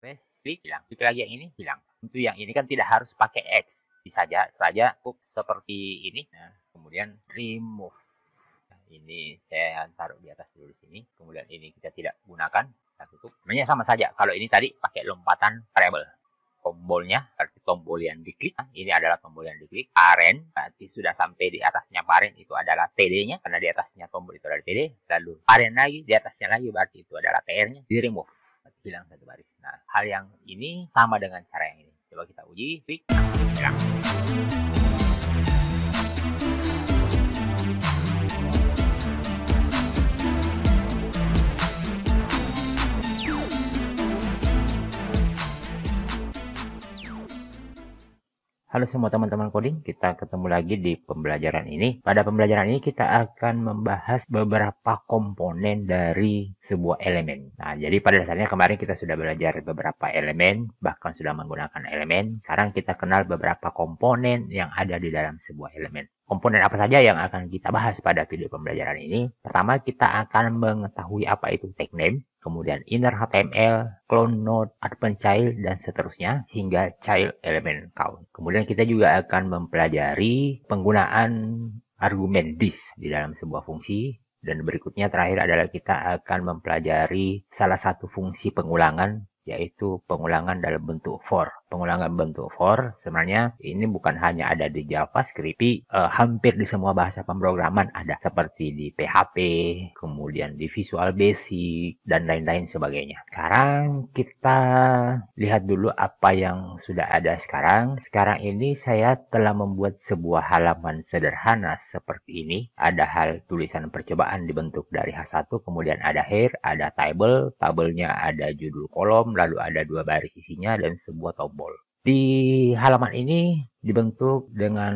Press, klik, hilang. Klik lagi yang ini, hilang. Untuk yang ini kan tidak harus pakai X. Bisa saja seperti ini. Nah, kemudian remove. Nah, ini saya taruh di atas dulu di sini. Kemudian ini kita tidak gunakan. Kita tutup. Sebenarnya sama saja. Kalau ini tadi pakai lompatan variable. Tombolnya, berarti tombol yang diklik. Nah, ini adalah tombol yang diklik. Parent, berarti sudah sampai di atasnya parent itu adalah TD-nya. Karena di atasnya tombol itu adalah TD. Lalu parent lagi, di atasnya lagi berarti itu adalah TR-nya. Di remove. Hilang satu baris. Nah, hal yang ini sama dengan cara yang ini. Coba kita uji, klik, hilang. Halo semua teman-teman coding, kita ketemu lagi di pembelajaran ini. Pada pembelajaran ini kita akan membahas beberapa komponen dari sebuah elemen. Nah, jadi pada dasarnya kemarin kita sudah belajar beberapa elemen, bahkan sudah menggunakan elemen. Sekarang kita kenal beberapa komponen yang ada di dalam sebuah elemen. Komponen apa saja yang akan kita bahas pada video pembelajaran ini? Pertama, kita akan mengetahui apa itu tag name, kemudian inner HTML, clone node, advanced child, dan seterusnya hingga child element count. Kemudian kita juga akan mempelajari penggunaan argumen this di dalam sebuah fungsi. Dan berikutnya terakhir adalah kita akan mempelajari salah satu fungsi pengulangan, yaitu pengulangan dalam bentuk for. Pengulangan bentuk for sebenarnya ini bukan hanya ada di JavaScript, hampir di semua bahasa pemrograman ada, seperti di PHP, kemudian di Visual Basic, dan lain-lain sebagainya. Sekarang kita lihat dulu apa yang sudah ada sekarang. Sekarang ini saya telah membuat sebuah halaman sederhana seperti ini. Ada hal tulisan percobaan dibentuk dari H1, kemudian ada here, ada table, tabelnya ada judul kolom, lalu ada 2 baris isinya dan sebuah tombol. Di halaman ini dibentuk dengan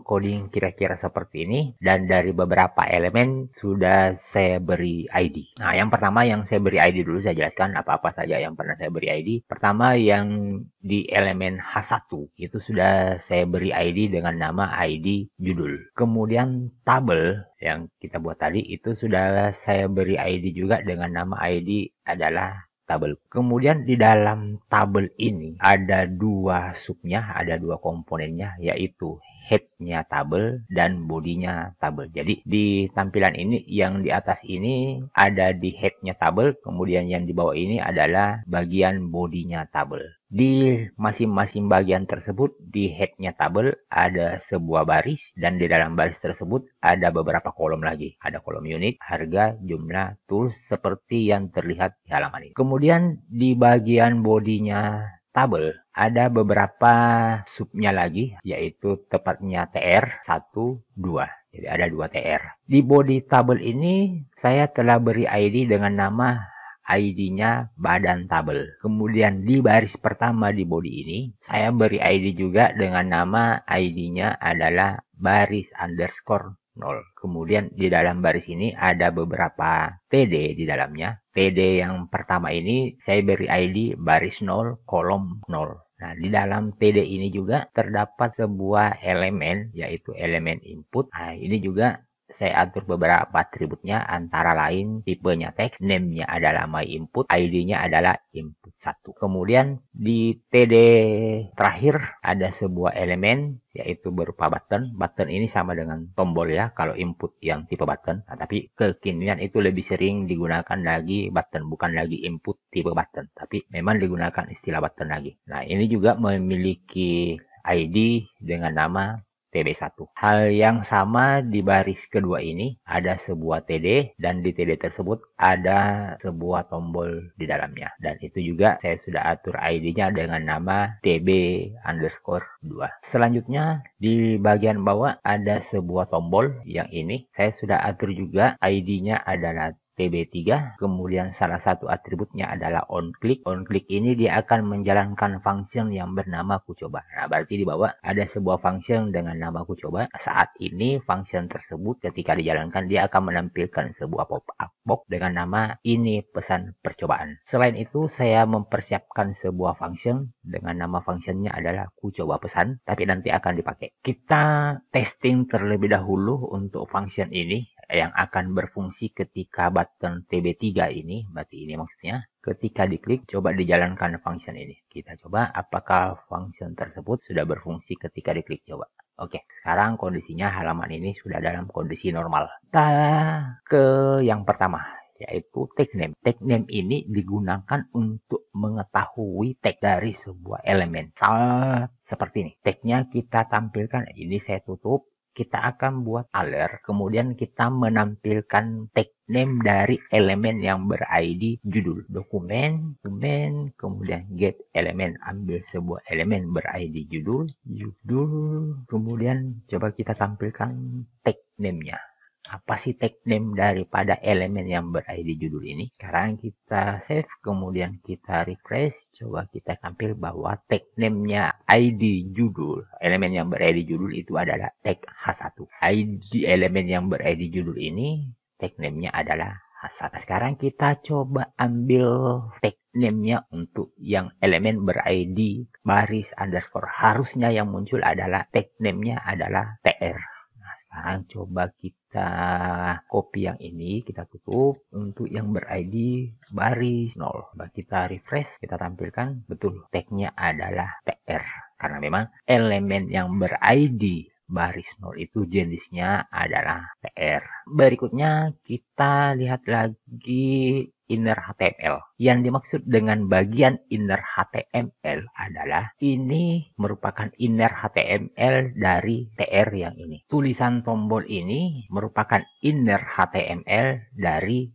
coding kira-kira seperti ini, dan dari beberapa elemen sudah saya beri ID. Nah, yang pertama yang saya beri ID dulu, saya jelaskan apa-apa saja yang pernah saya beri ID. Pertama, yang di elemen H1 itu sudah saya beri ID dengan nama ID judul. Kemudian tabel yang kita buat tadi itu sudah saya beri ID juga dengan nama ID adalah tabel. Kemudian di dalam tabel ini ada 2 subnya, ada 2 komponennya, yaitu head-nya tabel dan body-nya tabel. Jadi di tampilan ini yang di atas ini ada di head-nya tabel, kemudian yang di bawah ini adalah bagian body-nya tabel. Di masing-masing bagian tersebut, di head-nya tabel ada sebuah baris, dan di dalam baris tersebut ada beberapa kolom lagi. Ada kolom unit, harga, jumlah, tools, seperti yang terlihat di halaman ini. Kemudian di bagian bodinya tabel ada beberapa subnya lagi, yaitu tepatnya TR 1, 2. Jadi ada 2 TR. Di body tabel ini saya telah beri ID dengan nama ID-nya badan tabel. Kemudian di baris pertama di body ini, saya beri ID juga dengan nama ID-nya adalah baris underscore 0. Kemudian di dalam baris ini ada beberapa TD di dalamnya. TD yang pertama ini saya beri ID baris 0, kolom 0. Nah, di dalam TD ini juga terdapat sebuah elemen, yaitu elemen input. Nah, ini juga saya atur beberapa atributnya, antara lain tipenya teks, name-nya adalah my input, ID-nya adalah input 1. Kemudian di TD terakhir ada sebuah elemen, yaitu berupa button. Button ini sama dengan tombol ya, kalau input yang tipe button. Nah, tapi kekinian itu lebih sering digunakan lagi button, bukan lagi input tipe button, tapi memang digunakan istilah button lagi. Nah, ini juga memiliki ID dengan nama TD1. Hal yang sama di baris kedua ini ada sebuah TD, dan di TD tersebut ada sebuah tombol di dalamnya. Dan itu juga saya sudah atur ID-nya dengan nama TB_2. Selanjutnya di bagian bawah ada sebuah tombol, yang ini saya sudah atur juga ID-nya adalah TB3, kemudian salah satu atributnya adalah onClick. OnClick ini dia akan menjalankan function yang bernama kucoba. Nah, berarti di bawah ada sebuah function dengan nama kucoba. Saat ini function tersebut ketika dijalankan dia akan menampilkan sebuah pop-up box dengan nama ini pesan percobaan. Selain itu saya mempersiapkan sebuah function dengan nama functionnya adalah kucoba pesan, tapi nanti akan dipakai. Kita testing terlebih dahulu untuk function ini yang akan berfungsi ketika button TB3 ini, berarti ini maksudnya, Ketika diklik, coba dijalankan function ini. Kita coba apakah function tersebut sudah berfungsi ketika diklik. Coba. Oke, sekarang kondisinya halaman ini sudah dalam kondisi normal. Kita ke yang pertama, yaitu tag name. Tag name ini digunakan untuk mengetahui tag dari sebuah elemen. Seperti ini. Tagnya kita tampilkan. Ini saya tutup. Kita akan buat alert, kemudian kita menampilkan tag name dari elemen yang ber-ID judul. Dokumen, kemudian get elemen. Ambil sebuah elemen ber-ID judul, kemudian coba kita tampilkan tag name-nya. Apa sih tag name daripada elemen yang ber-ID judul ini? Sekarang kita save, kemudian kita refresh. Coba kita tampil bahwa tag name-nya ID judul. Elemen yang ber-ID judul itu adalah tag H1. ID elemen yang ber-ID judul ini, tag name-nya adalah H1. Sekarang kita coba ambil tag name-nya untuk yang elemen ber-ID baris underscore. Harusnya yang muncul adalah tag name-nya adalah TR. Sekarang coba kita copy yang ini, kita tutup. Untuk yang ber-ID baris 0. Coba kita refresh, kita tampilkan betul tagnya adalah TR. Karena memang elemen yang ber-ID baris 0 itu jenisnya adalah TR. Berikutnya kita lihat lagi inner HTML. Yang dimaksud dengan bagian inner HTML adalah ini merupakan inner HTML dari TR yang ini. Tulisan tombol ini merupakan inner HTML dari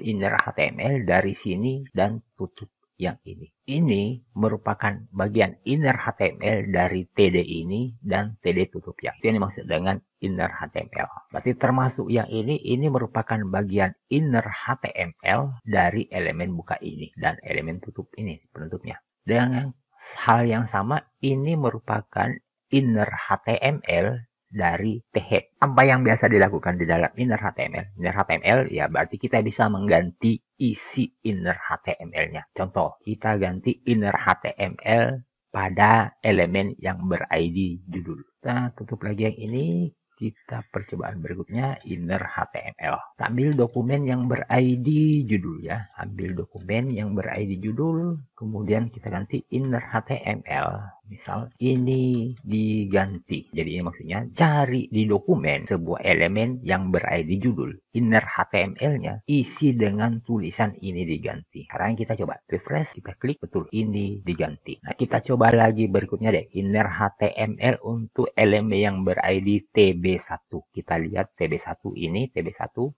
inner HTML dari sini dan tutup yang ini. Ini merupakan bagian inner HTML dari TD ini dan TD tutup yang. Itu yang dimaksud dengan inner HTML. Berarti termasuk yang ini merupakan bagian inner HTML dari elemen buka ini dan elemen tutup ini, penutupnya. Dengan hal yang sama, ini merupakan inner HTML dari TH. Apa yang biasa dilakukan di dalam inner HTML? Inner HTML ya berarti kita bisa mengganti isi inner HTML-nya. Contoh, kita ganti inner HTML pada elemen yang ber-ID judul. Kita tutup lagi yang ini. Kita percobaan berikutnya inner HTML. Kita ambil dokumen yang ber-ID judul ya. Ambil dokumen yang ber-ID judul. Kemudian kita ganti inner HTML. Misal ini diganti. Jadi ini maksudnya cari di dokumen sebuah elemen yang ber-ID judul. Inner HTML-nya isi dengan tulisan ini diganti. Sekarang kita coba refresh. Kita klik betul ini diganti. Nah kita coba lagi berikutnya deh. Inner HTML untuk elemen yang ber-ID TB1. Kita lihat TB1 ini,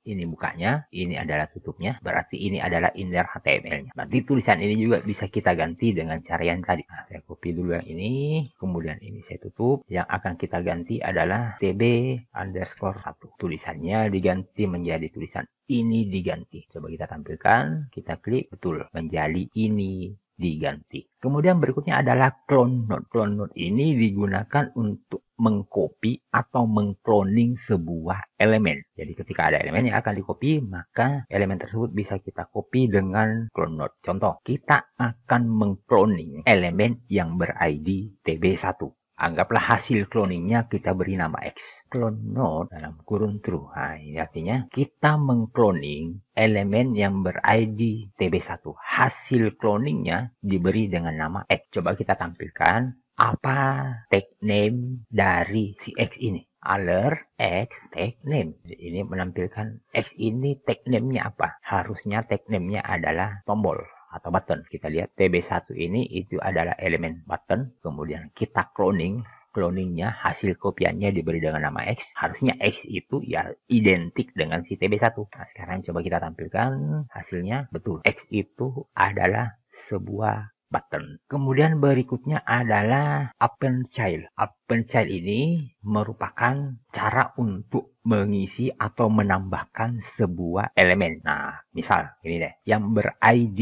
ini bukanya, ini adalah tutupnya, berarti ini adalah inner HTML-nya. Nanti tulisan ini juga bisa kita ganti dengan cara yang tadi. Nah, saya copy dulu yang ini, kemudian ini saya tutup. Yang akan kita ganti adalah TB_1. Tulisannya diganti menjadi tulisan ini diganti. Coba kita tampilkan, kita klik, betul, menjadi ini diganti. Kemudian berikutnya adalah clone node. Clone node ini digunakan untuk mengcopy atau mengcloning sebuah elemen. Jadi ketika ada elemen yang akan di-copy, maka elemen tersebut bisa kita copy dengan clone node. Contoh, kita akan mengcloning elemen yang ber-ID TB1. Anggaplah hasil cloningnya kita beri nama X. Clone node dalam kurun true. Nah, ini artinya kita mengcloning elemen yang ber-ID TB1. Hasil cloningnya diberi dengan nama X. Coba kita tampilkan apa tag name dari si X ini. Alert X tag name. Ini menampilkan X ini tag name-nya apa? Harusnya tag name-nya adalah tombol atau button. Kita lihat TB1 ini itu adalah elemen button. Kemudian kita cloningnya, hasil kopiannya diberi dengan nama X. Harusnya X itu ya identik dengan si TB1. Nah, sekarang coba kita tampilkan hasilnya. Betul, X itu adalah sebuah button. Kemudian berikutnya adalah append child. Append child ini merupakan cara untuk mengisi atau menambahkan sebuah elemen. Nah, misal ini deh, yang ber-ID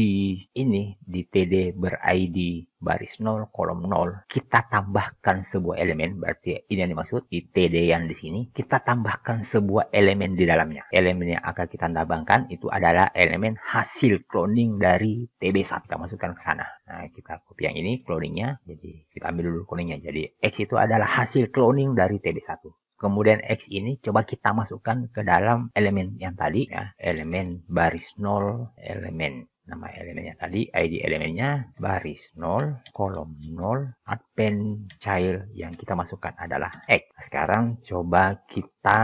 ini di TD ber-ID baris 0, kolom 0, kita tambahkan sebuah elemen, berarti ini yang dimaksud di TD yang di sini, kita tambahkan sebuah elemen di dalamnya. Elemen yang akan kita tambahkan itu adalah elemen hasil cloning dari TB1. Kita masukkan ke sana. Nah, kita copy yang ini, cloningnya, jadi kita ambil dulu cloningnya. Jadi X itu adalah hasil cloning dari TB1. Kemudian X ini coba kita masukkan ke dalam elemen yang tadi ya, elemen baris 0, elemen nama elemennya tadi, ID elemennya baris 0, kolom 0, append child yang kita masukkan adalah X. Sekarang coba kita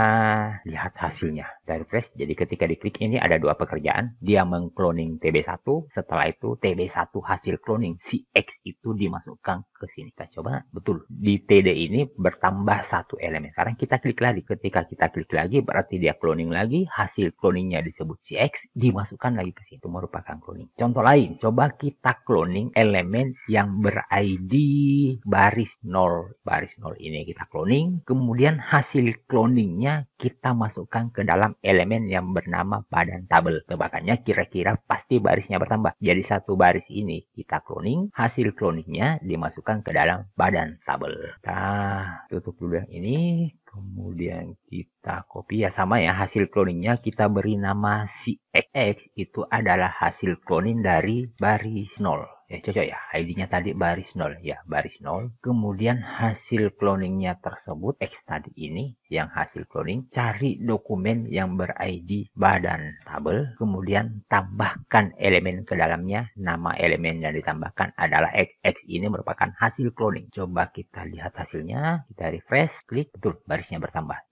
lihat hasilnya dari refresh. Jadi ketika diklik ini ada dua pekerjaan, dia mengcloning TB1, setelah itu TB1 hasil cloning si X itu dimasukkan ke sini. Kita coba, betul, di TD ini bertambah satu elemen. Sekarang kita klik lagi, ketika kita klik lagi berarti dia cloning lagi, hasil cloningnya disebut si X, dimasukkan lagi ke sini, itu merupakan cloning. Contoh lain, coba kita cloning elemen yang ber-ID baris 0. Baris 0 ini kita cloning, kemudian hasil cloningnya kita masukkan ke dalam elemen yang bernama badan tabel. Tebakannya kira-kira pasti barisnya bertambah. Jadi satu baris ini kita cloning, hasil cloningnya dimasukkan ke dalam badan tabel. Nah, tutup dulu yang ini. Kemudian kita copy, ya sama ya, hasil cloningnya kita beri nama si X itu adalah hasil cloning dari baris 0. Ya cocok ya, ID-nya tadi baris 0 ya, baris 0. Kemudian hasil cloningnya tersebut X tadi ini yang hasil cloning, cari dokumen yang ber-ID badan tabel, kemudian tambahkan elemen ke dalamnya, nama elemen yang ditambahkan adalah X. X ini merupakan hasil cloning. Coba kita lihat hasilnya, kita refresh, klik, betul, barisnya bertambah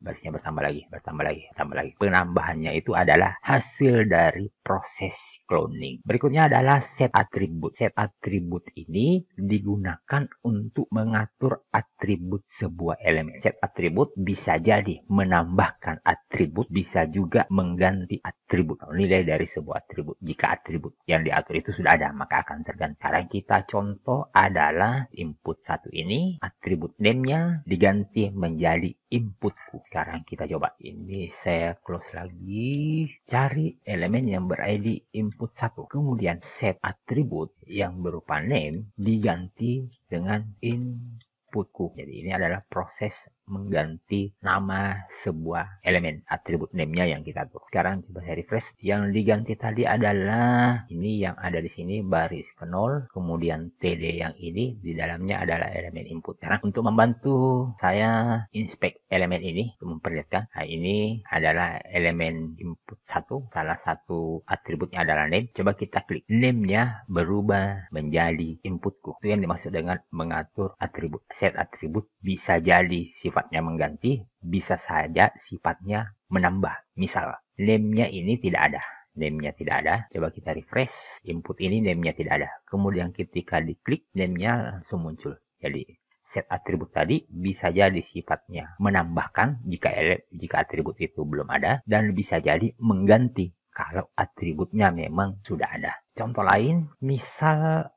lagi, bertambah lagi. Penambahannya itu adalah hasil dari proses cloning. Berikutnya adalah set atribut. Set atribut ini digunakan untuk mengatur atribut sebuah elemen. Set atribut bisa jadi menambahkan atribut, bisa juga mengganti atribut. Nilai dari sebuah atribut. Jika atribut yang diatur itu sudah ada, maka akan terganti. Sekarang kita contoh adalah input 1 ini, atribut name-nya diganti menjadi inputku. Sekarang kita coba. Ini saya close lagi. Cari elemen yang ber-ID input 1. Kemudian set atribut yang berupa name diganti dengan inputku. Jadi ini adalah proses mengganti nama sebuah elemen, atribut name-nya yang kita atur. Sekarang coba saya refresh. Yang diganti tadi adalah ini yang ada di sini, baris ke 0, kemudian TD yang ini di dalamnya adalah elemen input. Karena untuk membantu saya inspect elemen ini, untuk memperlihatkan, nah ini adalah elemen input 1, salah satu atributnya adalah name. Coba kita klik, name-nya berubah menjadi inputku. Itu yang dimaksud dengan mengatur atribut. Set atribut bisa jadi sifatnya mengganti, bisa saja sifatnya menambah. Misal, name-nya ini tidak ada. Name-nya tidak ada. Coba kita refresh. Input ini name-nya tidak ada. Kemudian ketika diklik, name-nya langsung muncul. Jadi, set atribut tadi bisa jadi sifatnya menambahkan jika atribut itu belum ada, dan bisa jadi mengganti kalau atributnya memang sudah ada. Contoh lain, misal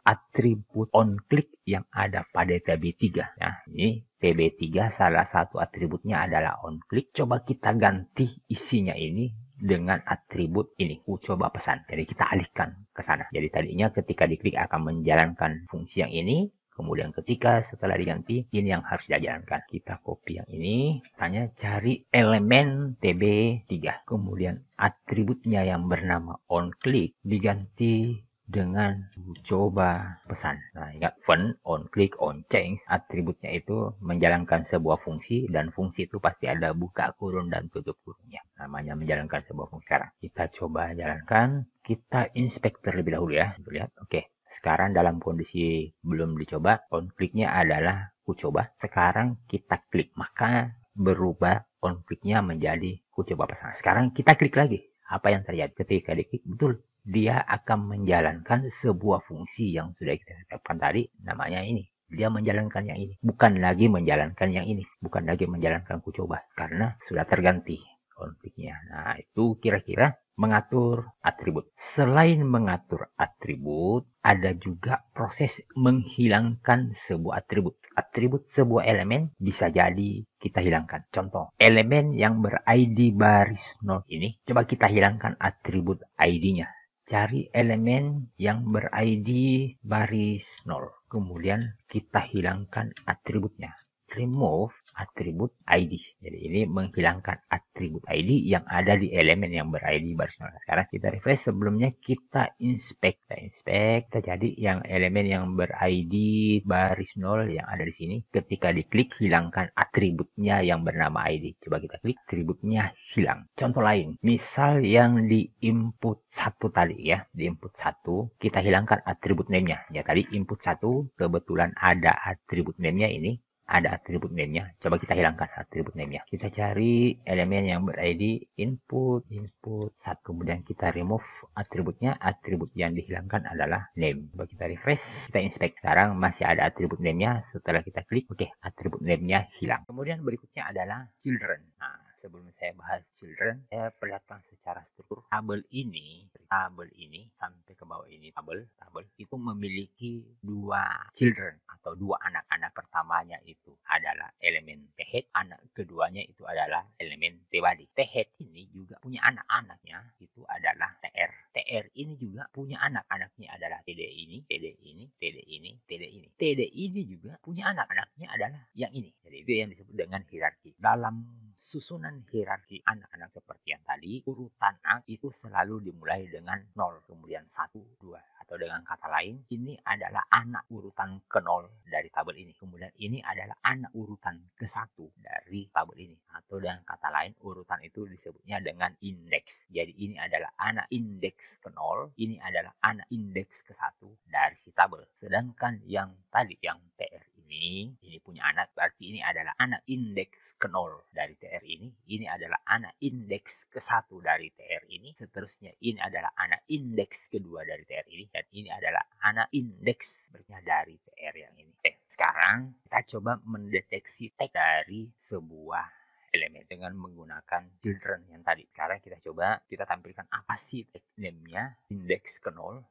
atribut onClick yang ada pada TB3. Nah, ini TB3 salah satu atributnya adalah onClick. Coba kita ganti isinya ini dengan atribut ini, coba pesan. Jadi kita alihkan ke sana. Jadi tadinya ketika diklik akan menjalankan fungsi yang ini. Kemudian ketika setelah diganti, ini yang harus dijalankan. Kita copy yang ini, tanya cari elemen TB3. Kemudian atributnya yang bernama onClick diganti dengan coba pesan. Nah, ingat, fun, onClick, onChange, atributnya itu menjalankan sebuah fungsi, dan fungsi itu pasti ada buka kurung dan tutup kurungnya. Namanya menjalankan sebuah fungsi. Sekarang kita coba jalankan, kita inspect terlebih dahulu ya. Lihat, oke. Sekarang dalam kondisi belum dicoba, onClick-nya adalah coba. Sekarang kita klik, maka berubah onClick-nya menjadi coba pesan. Sekarang kita klik lagi. Apa yang terjadi? Ketika diklik, betul, dia akan menjalankan sebuah fungsi yang sudah kita tetapkan tadi, namanya ini. Dia menjalankan yang ini. Bukan lagi menjalankan yang ini. Bukan lagi menjalankan coba. Karena sudah terganti onClick-nya. Nah, itu kira-kira mengatur atribut. Selain mengatur atribut, ada juga proses menghilangkan sebuah atribut. Atribut sebuah elemen bisa jadi kita hilangkan. Contoh, elemen yang ber-ID baris 0 ini, coba kita hilangkan atribut ID-nya. Cari elemen yang ber-ID baris 0. Kemudian kita hilangkan atributnya. Remove atribut ID. Jadi ini menghilangkan atribut ID yang ada di elemen yang ber-ID baris 0. Sekarang kita refresh, sebelumnya kita inspect. Kita jadi yang elemen yang ber-ID baris 0 yang ada di sini. Ketika diklik, hilangkan atributnya yang bernama ID. Coba kita klik, atributnya hilang. Contoh lain, misal yang di input 1 tadi ya, di input 1 kita hilangkan atribut name-nya. Ya tadi input 1 kebetulan ada atribut name-nya ini. Ada atribut name-nya. Coba kita hilangkan atribut name-nya. Kita cari elemen yang ber-ID input 1. Kemudian kita remove atributnya. Atribut yang dihilangkan adalah name. Coba kita refresh. Kita inspect. Sekarang masih ada atribut name-nya. Setelah kita klik, oke, atribut name-nya hilang. Kemudian berikutnya adalah children. Nah, sebelum saya bahas children, saya perlihatkan secara struktur tabel ini sampai ke bawah ini, tabel itu memiliki dua children atau dua anak-anak. Pertamanya itu adalah elemen T-head, anak keduanya itu adalah elemen T-body. T-head ini juga punya anak-anaknya, itu adalah TR. TR ini juga punya anak-anaknya adalah TD ini, TD ini, TD ini, TD ini. TD ini juga punya anak-anaknya adalah yang ini. Jadi itu yang disebut dengan hierarki. Dalam susunan hierarki anak-anak seperti yang tadi, urutan A itu selalu dimulai dengan 0, kemudian 1, 2. Atau dengan kata lain, ini adalah anak urutan ke-0 dari tabel ini. Kemudian ini adalah anak urutan ke-1 dari tabel ini. Atau dengan kata lain, urutan itu disebutnya dengan indeks. Jadi ini adalah anak indeks ke-0, ini adalah anak indeks ke-1 dari si tabel. Sedangkan yang tadi, yang TR ini punya anak, berarti ini adalah anak indeks ke-0 dari TR ini adalah anak indeks ke-1 dari TR ini, seterusnya ini adalah anak indeks kedua dari TR ini, dan ini adalah anak indeks berikutnya dari TR yang ini. Sekarang kita coba mendeteksi tag dari sebuah elemen dengan menggunakan children yang tadi. Sekarang kita tampilkan apa sih tag name-nya indeks ke-0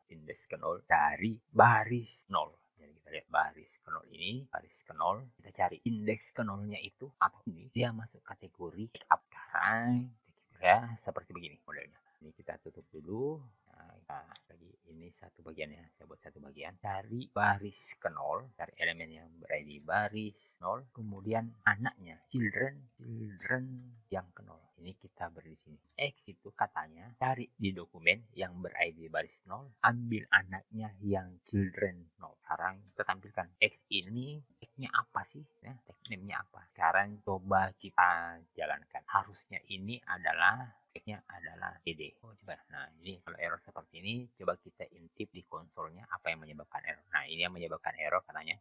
dari baris 0. Jadi kita lihat baris ke-0 ini, baris ke-0, kita cari indeks ke-0-nya itu atau ini dia masuk kategori up. Sekarang ya seperti begini modelnya. Ini kita tutup dulu. Nah, lagi ini satu bagiannya, saya buat satu bagian dari baris ke-0, dari elemen yang ber-ID baris 0, kemudian anaknya children yang ke-0. Ini kita beri di sini. X itu katanya cari di dokumen yang ber-ID baris 0, ambil anaknya yang children 0. Sekarang kita tampilkan X ini tag-nya apa sih? Ya, tag name-nya apa? Sekarang coba kita jalankan. Harusnya ini adalah tag-nya adalah TD. Coba. Nah, ini kalau error seperti ini, coba kita intip di konsolnya apa yang menyebabkan error. Nah, ini yang menyebabkan error katanya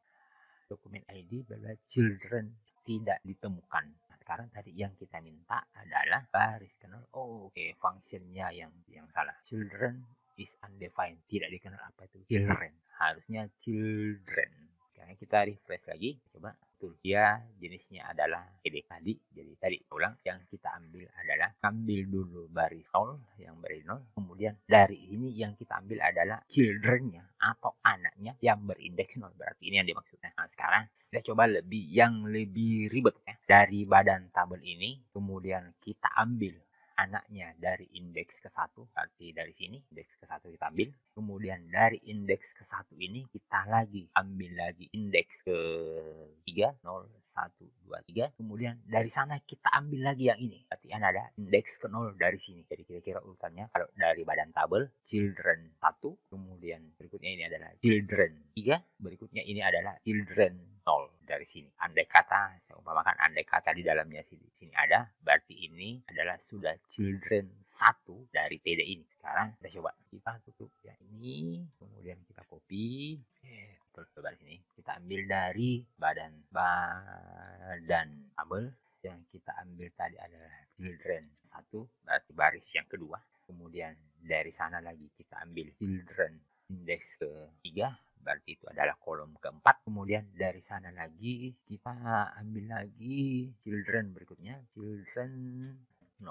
dokumen ID adalah children tidak ditemukan. Nah, sekarang tadi yang kita minta adalah baris ke-0. Oke, functionnya yang salah. Children is undefined. Tidak dikenal apa itu children. Harusnya children. Sekarang kita refresh lagi. Coba. Betul. Dia jenisnya adalah TD tadi. Jadi tadi ulang. Yang kita ambil adalah ambil dulu baris 0. Yang baris 0. Kemudian dari ini yang kita ambil adalah children-nya atau anaknya yang berindeks 0. Berarti ini yang dimaksudnya. Nah, sekarang kita coba yang lebih ribet ya. Dari badan tabel ini, kemudian kita ambil anaknya dari indeks ke-1, berarti dari sini indeks ke-1 kita ambil. Kemudian dari indeks ke-1 ini kita ambil lagi indeks ke-3, 0, 1, 2, 3. Kemudian dari sana kita ambil lagi yang ini. Berarti ada indeks ke-0 dari sini. Jadi kira-kira urutannya kalau dari badan tabel children 1, kemudian berikutnya ini adalah children 3, berikutnya ini adalah children 0 dari sini. Andai kata, saya umpamakan andai kata di dalamnya sini ada, berarti ini adalah sudah children 1 dari TD ini. Sekarang kita coba, kita tutup ya ini, kemudian kita copy. Betul, coba di sini. Kita ambil dari badan tabel yang kita ambil tadi adalah children 1, berarti baris yang kedua. Kemudian dari sana lagi kita ambil children indeks ke-3, berarti itu adalah kolom keempat. Kemudian dari sana lagi kita ambil lagi children berikutnya, children 0.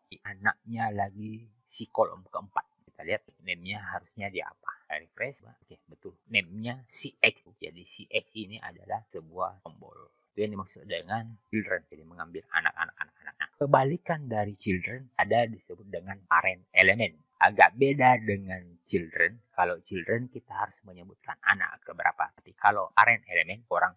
Di anaknya lagi si kolom keempat. Kita lihat name-nya harusnya dia apa. Refresh. Oke, betul. Name-nya si X. Jadi si X ini adalah sebuah tombol. Itu yang dimaksud dengan children. Jadi mengambil anak-anak. Kebalikan dari children ada disebut dengan parent elemen. Agak beda dengan children. Kalau children kita harus menyebutkan anak keberapa. Ketika kalau parent elemen, orang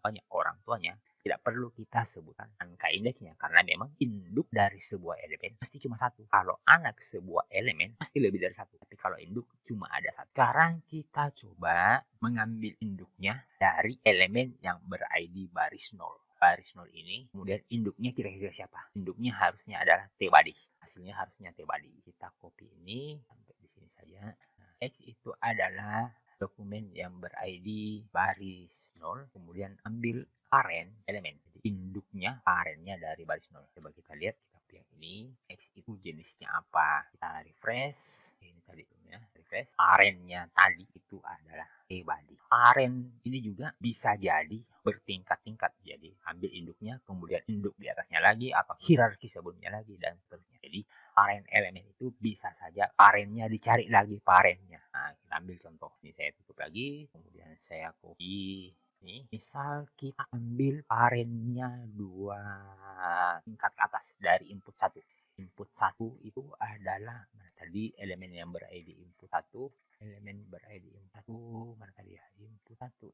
tuanya, tidak perlu kita sebutkan angka indeksnya karena memang induk dari sebuah elemen pasti cuma satu. Kalau anak sebuah elemen pasti lebih dari satu. Tapi kalau induk cuma ada satu. Sekarang kita coba mengambil induknya dari elemen yang ber-ID baris 0. Baris 0 ini, kemudian induknya kira-kira siapa? Induknya harusnya adalah T-body. Hasilnya harusnya T-body. Kita copy ini sampai di sini saja. Nah, X itu adalah dokumen yang ber-ID baris 0, kemudian ambil parent elemen. Jadi induknya, parentnya dari baris 0. Coba kita lihat, kita pilih ini. X itu jenisnya apa? Kita refresh. Ini tadi ya, refresh. Parentnya tadi itu adalah T-body. Parent ini juga bisa jadi bertingkat-tingkat. Jadi ambil induknya, kemudian induk di atasnya lagi, atau hierarki sebelumnya lagi, dan seterusnya. Jadi parent elemen itu bisa saja parentnya dicari lagi parentnya. Nah, kita ambil contoh. Ini saya tutup lagi, kemudian saya copy. Nih, misal kita ambil parentnya 2 tingkat ke atas dari input 1. Input 1 itu adalah tadi elemen yang ber-ID input 1. Elemen ber-ID input 1 mana tadi ya? Input 1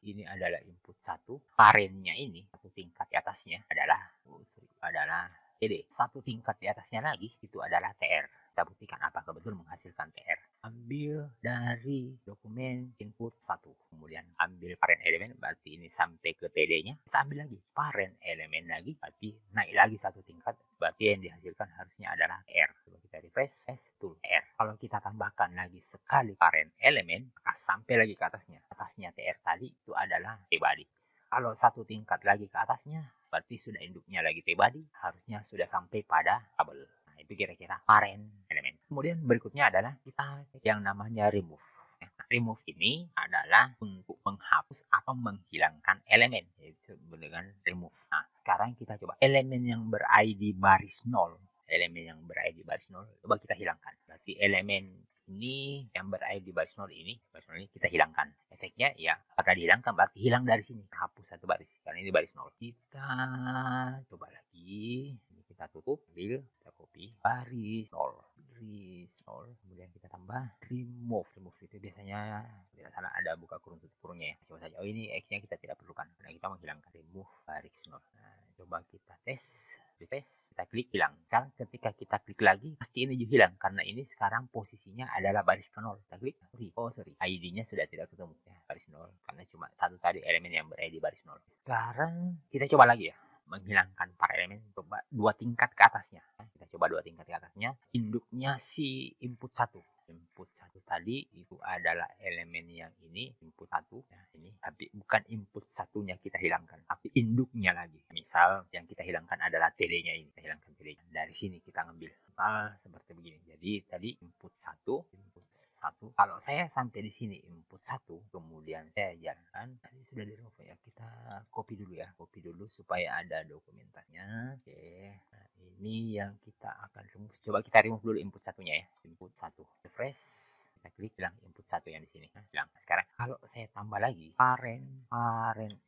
ini adalah input 1. Parentnya ini satu tingkat di atasnya adalah TD. Satu tingkat di atasnya lagi itu adalah TR. Kita buktikan apakah betul menghasilkan TR. Ambil dari dokumen input 1. Kemudian ambil parent elemen, berarti ini sampai ke TD-nya. Kita ambil lagi parent elemen lagi, berarti naik lagi satu tingkat. Berarti yang dihasilkan harusnya adalah TR. Coba kita refresh, to TR. Kalau kita tambahkan lagi sekali parent elemen, maka sampai lagi ke atasnya. Atasnya TR tadi itu adalah T-body. Kalau satu tingkat lagi ke atasnya, berarti sudah induknya lagi T-body, harusnya sudah sampai pada tabel. Nah, itu kira-kira parent elemen. Kemudian berikutnya adalah kita yang namanya remove. Nah, remove ini adalah untuk menghapus atau menghilangkan elemen, yaitu dengan remove. Nah, sekarang kita coba elemen yang ber-ID baris 0. Elemen yang ber-ID baris 0, coba kita hilangkan. Berarti elemen ini yang ber-ID baris 0 ini kita hilangkan. Efeknya ya, karena dihilangkan berarti hilang dari sini. Hapus satu baris, karena ini baris 0. Kita coba lagi. Ini kita tutup, ambil, kita copy. Baris 0. Kemudian kita tambah remove. Remove itu biasanya tidak salah ada buka kurung tutup kurungnya ya. Coba saja. Oh, ini X-nya kita tidak perlukan. Karena kita menghilangkan. Remove baris 0. Nah, coba kita tes. Refresh, kita klik hilang. Sekarang ketika kita klik lagi, pasti ini juga hilang karena ini sekarang posisinya adalah baris ke 0. Kita klik, sorry, ID-nya sudah tidak ketemu ya, baris 0 karena cuma satu tadi elemen yang ber-ID baris 0. Sekarang kita coba lagi ya, menghilangkan para elemen, coba 2 tingkat ke atasnya. Kita coba 2 tingkat ke atasnya, induknya si input 1. Input 1 tadi itu adalah elemen yang ini, input 1. Nah, ini tapi bukan input satunya kita hilangkan, tapi induknya lagi. Misal yang kita hilangkan adalah TD-nya ini. Kita hilangkan TD-nya. Dari sini kita ngambil. Seperti begini. Jadi tadi input 1. Kalau saya sampai di sini input 1, kemudian saya jalankan. Tadi sudah di remove ya. Kita copy dulu ya. Copy dulu supaya ada dokumentasinya. Oke. Nah, ini yang kita akan remove. Coba kita remove dulu input satunya ya. Input 1. Refresh. Kita klik hilang input 1 yang di sini. Nah, hilang. Sekarang kalau saya tambah lagi parent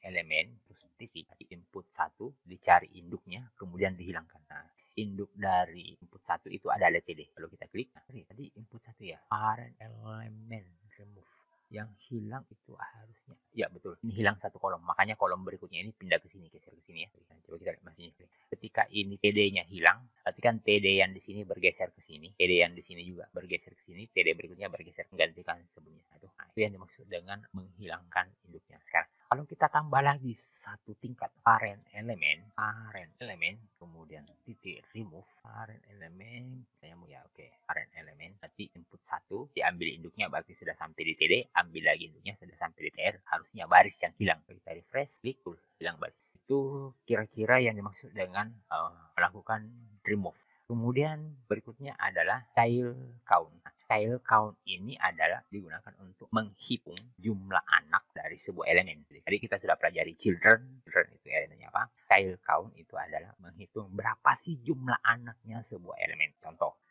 elemen terus titik input 1 dicari induknya kemudian dihilangkan. Nah, induk dari input 1 itu adalah TD. Kalau kita klik, nah, tadi input 1 ya. Parent elemen remove. Yang hilang itu harusnya, ya betul, ini hilang satu kolom. Makanya kolom berikutnya ini pindah ke sini, geser ke sini ya. Nah, coba kita lihat masih. Ketika ini TD-nya hilang, berarti kan TD yang di sini bergeser ke sini, TD yang di sini juga bergeser ke sini, TD berikutnya bergeser menggantikan sebelumnya. Nah, itu yang dimaksud dengan menghilangkan induknya. Sekarang kalau kita tambah lagi satu tingkat parent elemen, kemudian titik remove parent elemen, saya mau ya oke, parent elemen, nanti input 1 diambil induknya berarti sudah sampai di TD, ambil lagi induknya sudah sampai di TR, harusnya baris yang hilang. Kita refresh, klik hilang baris. Itu kira-kira yang dimaksud dengan melakukan remove. Kemudian berikutnya adalah child count. Nah, child count ini adalah digunakan untuk menghitung jumlah anak dari sebuah elemen. Jadi tadi kita sudah pelajari children itu elemennya apa. Child count itu adalah menghitung berapa sih jumlah anaknya sebuah elemen. Contoh,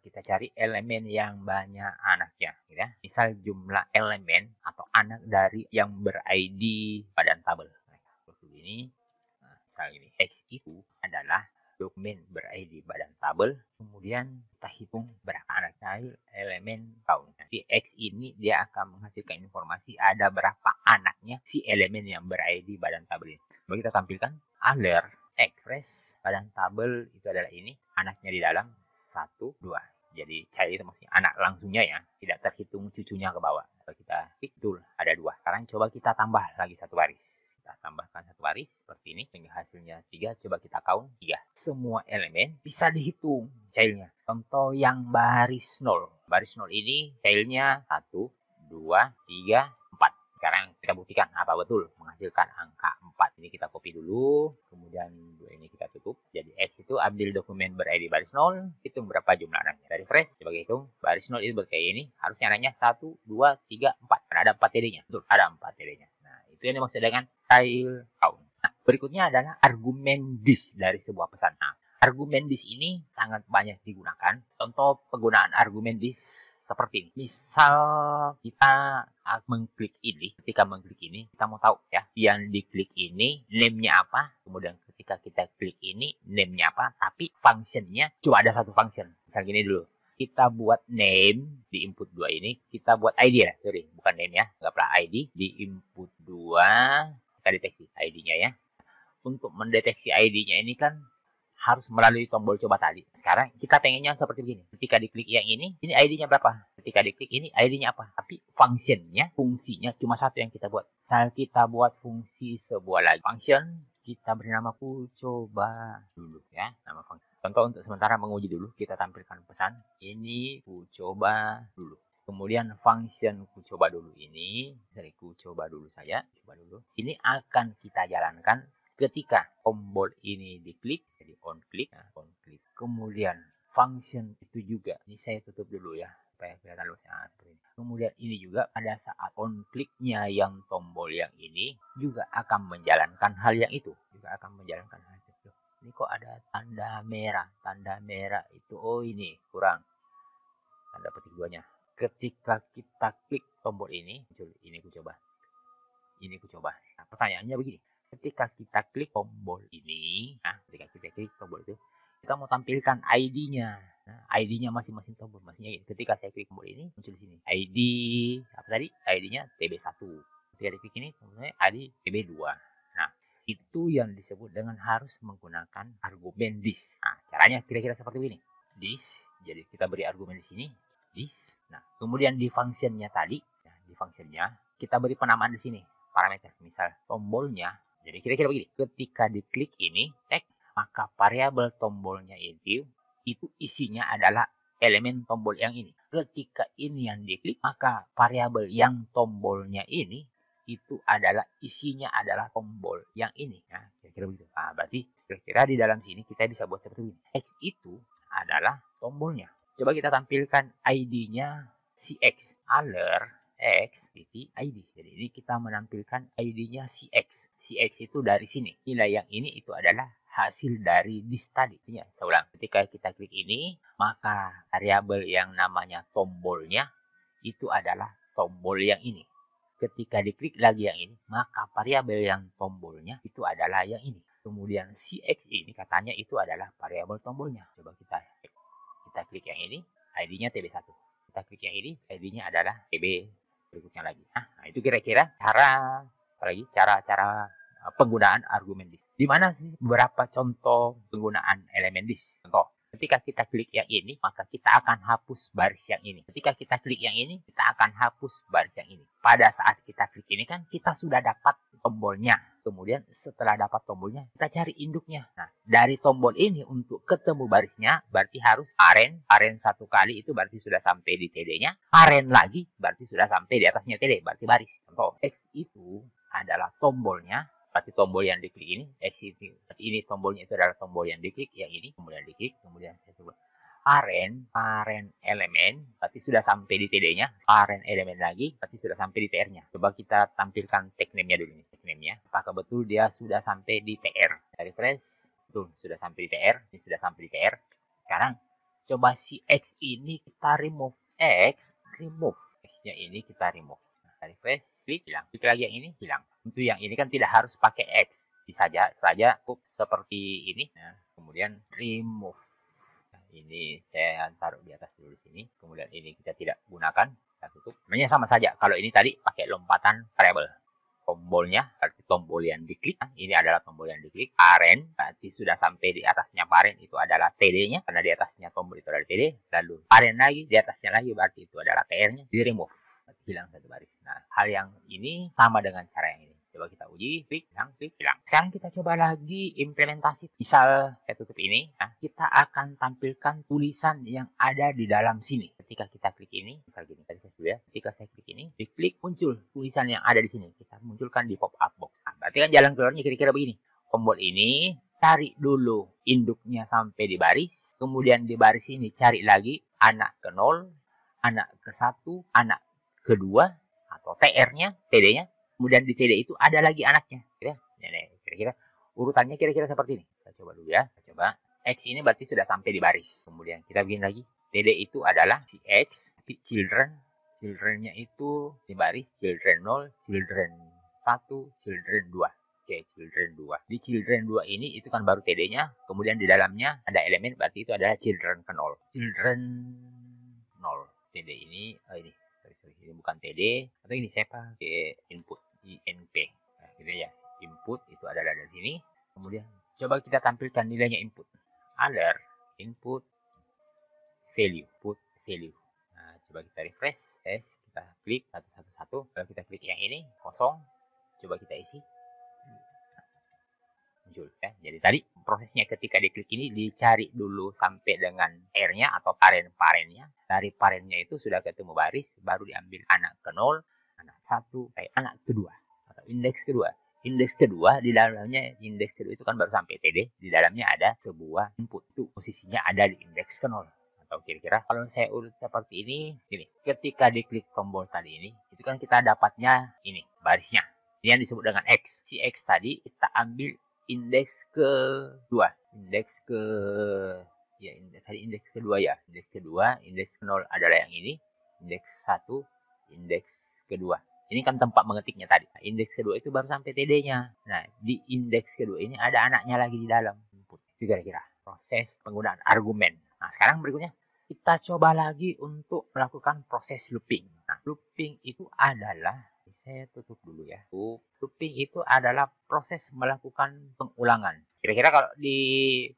kita cari elemen yang banyak anaknya. Gitu ya. Misal jumlah elemen atau anak dari yang ber-ID badan tabel. Nah, ini, misal ini X itu adalah dokumen ber-ID badan tabel, kemudian kita hitung berapa anak child elemen count. Nanti X ini dia akan menghasilkan informasi ada berapa anaknya si elemen yang ber-ID badan tabel ini. Coba kita tampilkan alert express badan tabel itu adalah ini, anaknya di dalam 1, 2. Jadi child itu maksudnya anak langsungnya ya, tidak terhitung cucunya ke bawah. Kalau kita klik tool ada 2. Sekarang coba kita tambah lagi satu baris. Kita tambahkan satu baris seperti ini sehingga hasilnya 3. Coba kita count 3. Semua elemen bisa dihitung childnya. Contoh yang baris 0. Baris 0 ini childnya 1, 2, 3, 4. Sekarang kita buktikan apa betul menghasilkan angka 4. Ini kita copy dulu, kemudian ini kita tutup. Jadi X itu ambil dokumen ber-ID baris 0, hitung berapa jumlah anaknya. Dari refresh, coba hitung baris 0 itu kayak ini, harusnya anaknya 1, 2, 3, 4. Karena ada 4 TD-nya. Betul, ada 4 TD-nya. Nah, itu yang dimaksud dengan child count. Nah, berikutnya adalah argumen this dari sebuah pesan. Nah, argumen this ini sangat banyak digunakan. Contoh penggunaan argumen this seperti ini. Misal kita mengklik ini, ketika mengklik ini, kita mau tahu ya, yang diklik ini name-nya apa, kemudian ketika kita klik ini name-nya apa, tapi function-nya cuma ada satu function. Misal gini dulu, kita buat name di input 2 ini, kita buat ID ya, sorry, bukan name ya, anggaplah ID di input 2, kita deteksi ID-nya ya. Untuk mendeteksi ID-nya ini kan harus melalui tombol coba tadi. Sekarang kita pengennya seperti begini. Ketika diklik yang ini ID-nya berapa? Ketika diklik ini, ID-nya apa? Tapi fungsinya cuma satu yang kita buat. Misal kita buat fungsi sebuah lagi. Function, kita beri nama ku coba dulu ya. Nama function. Contoh untuk sementara menguji dulu, kita tampilkan pesan. Ini ku coba dulu. Kemudian function ku coba dulu ini, dari ku coba dulu saya, coba dulu. Ini akan kita jalankan ketika tombol ini diklik, jadi on click. Kemudian function itu juga, ini saya tutup dulu ya, supaya kelihatan luasnya. Kemudian ini juga pada saat on clicknya yang tombol yang ini juga akan menjalankan hal yang itu, Ini kok ada tanda merah itu, oh ini kurang, tanda petik 2-nya. Ketika kita klik tombol ini, muncul ini ku coba. Nah, pertanyaannya begini. Ketika kita klik tombol ini, ketika kita klik tombol itu, kita mau tampilkan ID-nya. Nah, ID-nya masing-masing tombol. Maksudnya ketika saya klik tombol ini, muncul di sini. ID, apa tadi? ID-nya TB1. Ketika diklik ini, kemudian ID TB2. Nah, itu yang disebut dengan harus menggunakan argumen this. Nah, caranya kira-kira seperti ini. This, jadi kita beri argumen di sini. This. Nah, kemudian di function-nya tadi, kita beri penamaan di sini. Parameter, misal tombolnya. Jadi kira-kira begini, ketika diklik ini, maka variabel tombolnya itu isinya adalah elemen tombol yang ini. Ketika ini yang diklik, maka variabel yang tombolnya ini itu adalah isinya adalah tombol yang ini. Nah, kira-kira begitu. Nah, berarti kira-kira di dalam sini kita bisa buat seperti ini. X itu adalah tombolnya. Coba kita tampilkan ID-nya si X. Alert X ID. Jadi ini kita menampilkan ID-nya si X. Si X itu dari sini. Nilai yang ini itu adalah hasil dari this tadi. Ya, saya ulang. Ketika kita klik ini, maka variabel yang namanya tombolnya itu adalah tombol yang ini. Ketika diklik lagi yang ini, maka variabel yang tombolnya itu adalah yang ini. Kemudian si X ini katanya itu adalah variabel tombolnya. Coba kita klik yang ini, ID-nya TB1. Kita klik yang ini, ID-nya adalah TB berikutnya lagi. Nah, itu kira-kira cara penggunaan argumen this. Di mana sih beberapa contoh penggunaan elemen this? Contoh, ketika kita klik yang ini, maka kita akan hapus baris yang ini. Ketika kita klik yang ini, kita akan hapus baris yang ini. Pada saat kita klik ini kan kita sudah dapat tombolnya. Kemudian setelah dapat tombolnya, kita cari induknya. Nah, dari tombol ini untuk ketemu barisnya, berarti harus aren satu kali itu berarti sudah sampai di TD-nya. Aren lagi berarti sudah sampai di atasnya TD, berarti baris. Contoh, X itu adalah tombolnya, berarti tombol yang diklik ini, X ini tombolnya itu adalah tombol yang diklik, yang ini kemudian diklik, kemudian saya coba aren elemen, berarti sudah sampai di TD-nya, aren elemen lagi, berarti sudah sampai di TR-nya. Coba kita tampilkan tag name-nya dulu nih, tag name-nya. Apakah betul dia sudah sampai di TR? Dari refresh, betul, sudah sampai di TR, ini sudah sampai di TR. Sekarang, coba si X ini kita remove, X-nya ini kita remove. Refresh, klik, hilang. Klik lagi yang ini, hilang. Untuk yang ini kan tidak harus pakai X. Bisa saja cukup seperti ini. Nah, kemudian remove. Nah, ini saya taruh di atas dulu di sini. Kemudian ini kita tidak gunakan, kita tutup. Sebenarnya sama saja. Kalau ini tadi pakai lompatan variabel. Tombolnya, berarti tombol yang diklik. Nah, ini adalah tombol yang diklik. Parent, berarti sudah sampai di atasnya parent, itu adalah TD-nya. Karena di atasnya tombol itu adalah TD. Lalu parent lagi, di atasnya lagi, berarti itu adalah TR-nya. Di remove. Hilang satu baris. Nah, hal yang ini sama dengan cara yang ini. Coba kita uji, klik, hilang. Sekarang kita coba lagi implementasi. Misal saya tutup ini, nah, kita akan tampilkan tulisan yang ada di dalam sini. Ketika kita klik ini, misal gini, tadi saya sudah, ketika saya klik ini, diklik muncul tulisan yang ada di sini. Kita munculkan di pop-up box. Nah, berarti kan jalan keluarnya kira-kira begini. Tombol ini, cari dulu induknya sampai di baris, kemudian di baris ini cari lagi anak ke 0, anak ke 1, anak kedua, atau TR-nya, TD-nya. Kemudian di TD itu ada lagi anaknya. Kira-kira urutannya kira-kira seperti ini. Kita coba dulu ya. Kita coba. X ini berarti sudah sampai di baris. Kemudian kita bikin lagi. TD itu adalah si X, tapi children. Children-nya itu di baris. Children 0, children 1, children 2. Oke, children 2. Di children 2 ini itu kan baru TD-nya. Kemudian di dalamnya ada elemen, berarti itu adalah children ke 0. Children 0. TD ini, ini. Sorry, ini bukan TD. Atau ini saya pakai input. INP. Nah, gitu ya. Input itu adalah dari sini. Kemudian coba kita tampilkan nilainya input. Alert, input, value, put value. Nah, coba kita refresh, kita klik satu. Kalau kita klik yang ini kosong, coba kita isi. Muncul ya. Jadi tadi prosesnya ketika diklik ini dicari dulu sampai dengan R-nya atau parent-parentnya. Dari parentnya itu sudah ketemu baris, baru diambil anak ke 0, anak 1, anak kedua atau indeks kedua. Indeks kedua di dalamnya, indeks kedua itu kan baru sampai TD, di dalamnya ada sebuah input, itu posisinya ada di indeks ke 0. Atau kira-kira kalau saya urut seperti ini, gini, ketika diklik tombol tadi ini, itu kan kita dapatnya ini barisnya. Ini yang disebut dengan X. Si X tadi kita ambil indeks kedua, indeks ke ya indeks kedua ya, indeks kedua, indeks 0 adalah yang ini, indeks 1, indeks kedua. Ini kan tempat mengetiknya tadi. Nah, indeks kedua itu baru sampai TD-nya. Nah, di indeks kedua ini ada anaknya lagi di dalam input. Itu kira-kira proses penggunaan argumen. Nah, sekarang berikutnya kita coba lagi untuk melakukan proses looping. Nah, looping itu adalah, saya tutup dulu ya. Looping itu adalah proses melakukan pengulangan. Kira-kira kalau di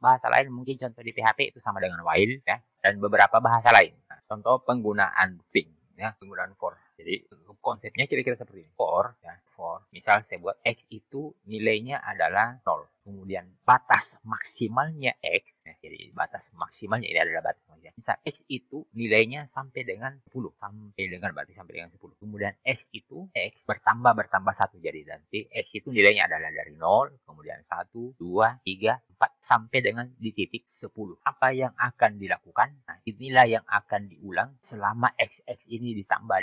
bahasa lain mungkin contoh di PHP itu sama dengan while ya, dan beberapa bahasa lain. Nah, contoh penggunaan looping ya, penggunaan for. Jadi konsepnya kira-kira seperti ini. For ya, for. Misal saya buat X itu nilainya adalah 0. Kemudian batas maksimalnya X, ya, jadi batas maksimalnya ini adalah batas maksimal. Misal X itu nilainya sampai dengan 10, berarti sampai dengan 10. Kemudian X itu bertambah 1, jadi nanti X itu nilainya adalah dari 0, kemudian 1, 2, 3, 4 sampai dengan di titik 10. Apa yang akan dilakukan? Nah, inilah yang akan diulang selama XX ini ditambah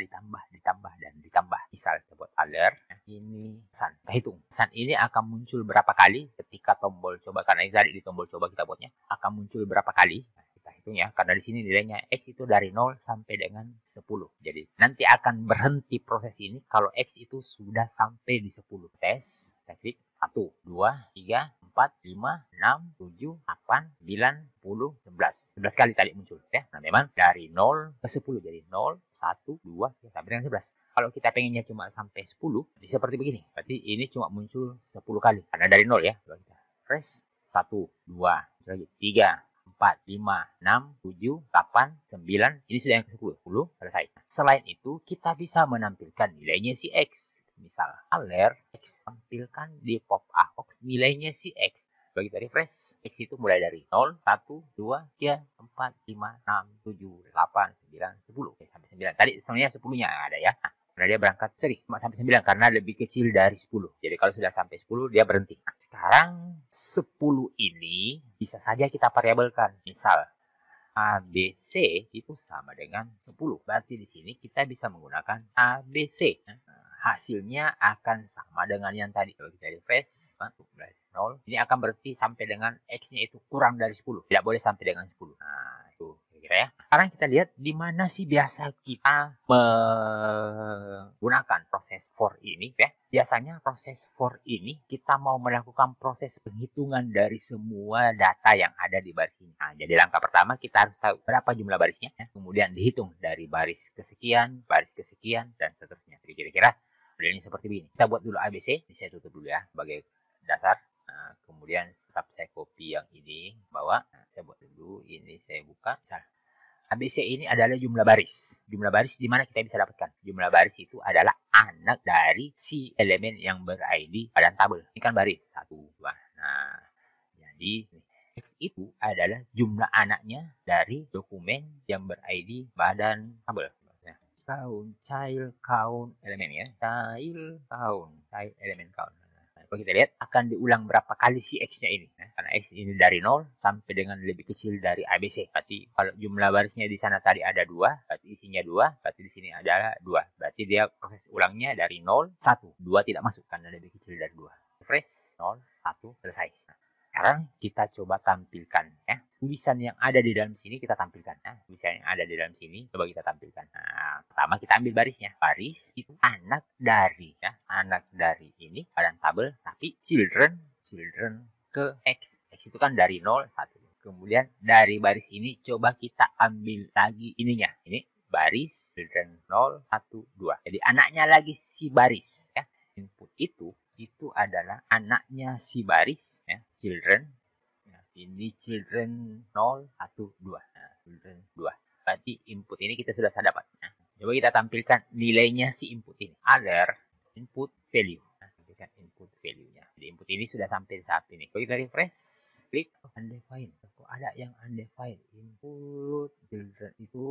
dan ditambah. Misal kita buat alert, ini sun. Kita hitung. Sun ini akan muncul berapa kali ketika tombol coba, karena ini tadi di tombol coba kita buatnya akan muncul berapa kali. Nah, kita hitung ya, karena di sini nilainya X itu dari 0 sampai dengan 10. Jadi nanti akan berhenti proses ini kalau X itu sudah sampai di 10. Tes, kita klik 1, 2, 3, 4, 5, 6, 7, 8, 9, 10, 11. 11 kali tadi muncul ya. Nah, memang dari 0 ke 10 jadi 0, 1, 2, sampai dengan 11. Kalau kita pengennya cuma sampai 10, seperti begini. Berarti ini cuma muncul 10 kali. Karena dari 0 ya. Coba kita press 1, 2, 3, 4, 5, 6, 7, 8, 9. Ini sudah yang ke-10. 10 selesai. Selain itu, kita bisa menampilkan nilainya si X. Misal, alert X tampilkan di pop-up box nilainya si X. Bagi kita refresh, X itu mulai dari 0, 1, 2, 3, 4, 5, 6, 7, 8, 9, 10. Oke, sampai 9. Tadi sebenarnya 10-nya ada ya. Nah, karena dia berangkat cuma sampai 9 karena lebih kecil dari 10. Jadi kalau sudah sampai 10 dia berhenti. Nah, sekarang 10 ini bisa saja kita variabelkan. Misal ABC itu sama dengan 10. Berarti di sini kita bisa menggunakan ABC. Hasilnya akan sama dengan yang tadi. Kalau kita refresh, 0. Ini akan berarti sampai dengan X-nya itu kurang dari 10. Tidak boleh sampai dengan 10. Nah, itu kira-kira kira-kira ya. Sekarang kita lihat di mana sih biasa kita menggunakan proses for ini ya. Biasanya proses for ini kita mau melakukan proses penghitungan dari semua data yang ada di baris ini. Nah, jadi langkah pertama kita harus tahu berapa jumlah barisnya ya. Kemudian dihitung dari baris kesekian, dan seterusnya. Jadi kira-kira modelnya seperti ini. Kita buat dulu ABC. Ini saya tutup dulu ya sebagai dasar. Nah, kemudian tetap saya copy yang ini bawa. Nah, saya buat dulu ini, saya buka. Misal ABC ini adalah jumlah baris. Jumlah baris di mana kita bisa dapatkan? Jumlah baris itu adalah anak dari si elemen yang ber-ID pada tabel. Ini kan baris 1, 2. Nah, jadi X itu adalah jumlah anaknya dari dokumen yang ber-ID badan tabel. Child count elemen ya. Child elemen count. Kalau kita lihat akan diulang berapa kali si X-nya ini. Karena X ini dari 0 sampai dengan lebih kecil dari ABC. Berarti kalau jumlah barisnya di sana tadi ada 2, berarti isinya 2, berarti di sini adalah 2. Berarti dia proses ulangnya dari 0, 1. 2 tidak masuk karena lebih kecil dari 2. Refresh, 0, 1, selesai. Sekarang kita coba tampilkan ya. Tulisan yang ada di dalam sini kita tampilkan. Nah, tulisan yang ada di dalam sini coba kita tampilkan. Nah, pertama kita ambil barisnya. Baris itu anak dari ya, anak dari ini badan tabel, tapi children ke X. X itu kan dari 0, 1. Kemudian dari baris ini coba kita ambil lagi ininya. Ini baris children 0, 1, 2. Jadi anaknya lagi si baris ya. Input itu adalah anaknya si baris ya, children. Nah, ini children 0, 1, 2. Nah, children 2. Berarti input ini kita sudah dapat. Nah, coba kita tampilkan nilainya si input ini. Other input value. Nah, tampilkan input value-nya. Jadi input ini sudah sampai saat ini. Kalau kita refresh, klik undefined. Kok ada yang undefined? Input children itu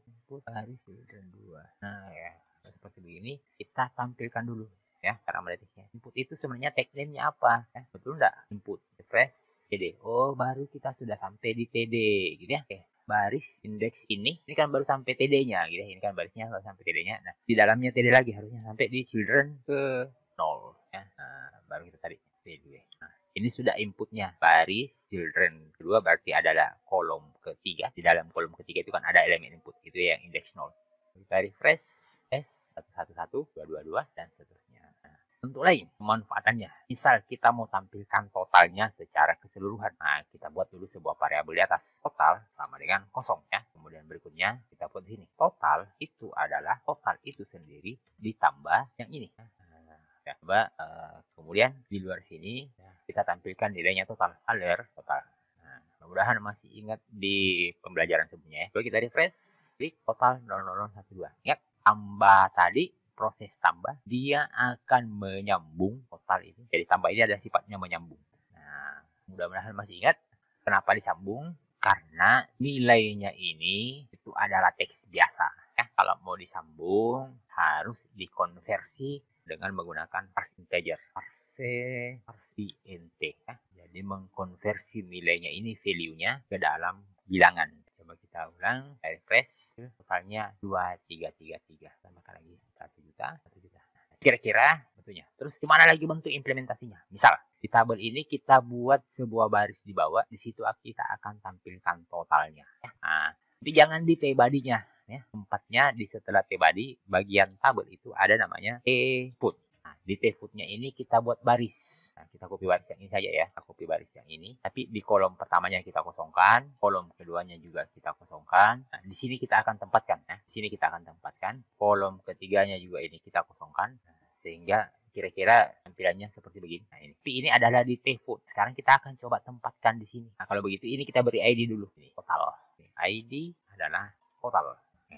input baris children 2. Nah, ya. Seperti begini, kita tampilkan dulu ya cara melihatnya. Input itu sebenarnya tag name-nya apa ya, betul enggak? Input refresh TD. Oh, baru kita sudah sampai di TD gitu ya. Oke, baris indeks ini kan baru sampai TD-nya gitu ya. Ini kan barisnya baru sampai TD-nya. Nah, di dalamnya TD lagi harusnya sampai di children ke 0 ya. Nah, baru kita tarik TD. Nah, ini sudah inputnya baris children kedua, berarti adalah kolom ketiga. Di dalam kolom ketiga itu kan ada elemen input itu yang indeks 0. Kita refresh S111, 222 dan seterusnya. Untuk lain pemanfaatannya, misal kita mau tampilkan totalnya secara keseluruhan. Nah, kita buat dulu sebuah variabel di atas. Total sama dengan kosong ya. Kemudian berikutnya kita buat di sini. Total itu adalah total itu sendiri ditambah yang ini. Ya, coba kemudian di luar sini kita tampilkan nilainya total. Total. Nah, mudah-mudahan masih ingat di pembelajaran sebelumnya ya. Coba kita refresh, klik total 00012. Ingat, tambah tadi proses tambah dia akan menyambung total ini. Jadi tambah ini ada sifatnya menyambung. Nah, mudah-mudahan masih ingat kenapa disambung, karena nilainya ini itu adalah teks biasa ya. Kalau mau disambung harus dikonversi dengan menggunakan parse integer, parse int ya. Jadi mengkonversi nilainya ini, value-nya ke dalam bilangan. Coba kita ulang, refresh, totalnya 2333. Tambahkan lagi 1 juta. Kira-kira bentuknya. Terus gimana lagi bentuk implementasinya? Misal di tabel ini kita buat sebuah baris di bawah, di situ kita akan tampilkan totalnya. Ya. Nah, tapi jangan di t-body-nya. Ya. Tempatnya di setelah t-body, bagian tabel itu ada namanya t-foot. Nah, di t-footnya ini kita buat baris. Nah, kita copy baris yang ini saja ya. Kita copy baris yang ini. Tapi di kolom pertamanya kita kosongkan. Kolom keduanya juga kita kosongkan. Nah, di sini kita akan tempatkan. Ya. Di sini kita akan tempatkan. Kolom ketiganya juga ini kita kosongkan. Nah, sehingga kira-kira tampilannya seperti begini. Nah, ini. Tapi ini adalah di t-foot. Sekarang kita akan coba tempatkan di sini. Nah, kalau begitu ini kita beri ID dulu. Ini total. ID adalah total.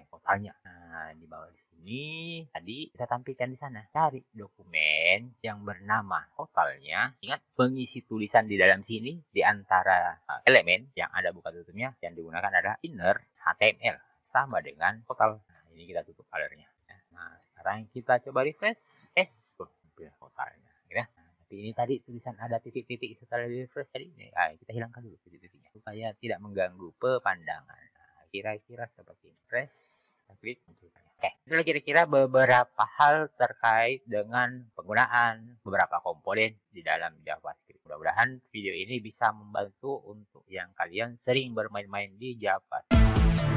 Totalnya. Nah, di bawah di sini tadi kita tampilkan di sana. Cari dokumen yang bernama totalnya. Ingat, pengisi tulisan di dalam sini di antara elemen yang ada buka tutupnya yang digunakan adalah inner HTML sama dengan total. Nah, ini kita tutup colornya. Nah, sekarang kita coba refresh. Totalnya. Ya. Nah, tapi ini tadi tulisan ada titik-titik setelah di refresh tadi. Nah, kita hilangkan dulu titik-titiknya supaya tidak mengganggu pemandangan. Kira-kira seperti ini. Press, klik, munculkannya. Oke, itulah kira-kira beberapa hal terkait dengan penggunaan beberapa komponen di dalam JavaScript. Mudah-mudahan video ini bisa membantu untuk yang kalian sering bermain-main di JavaScript.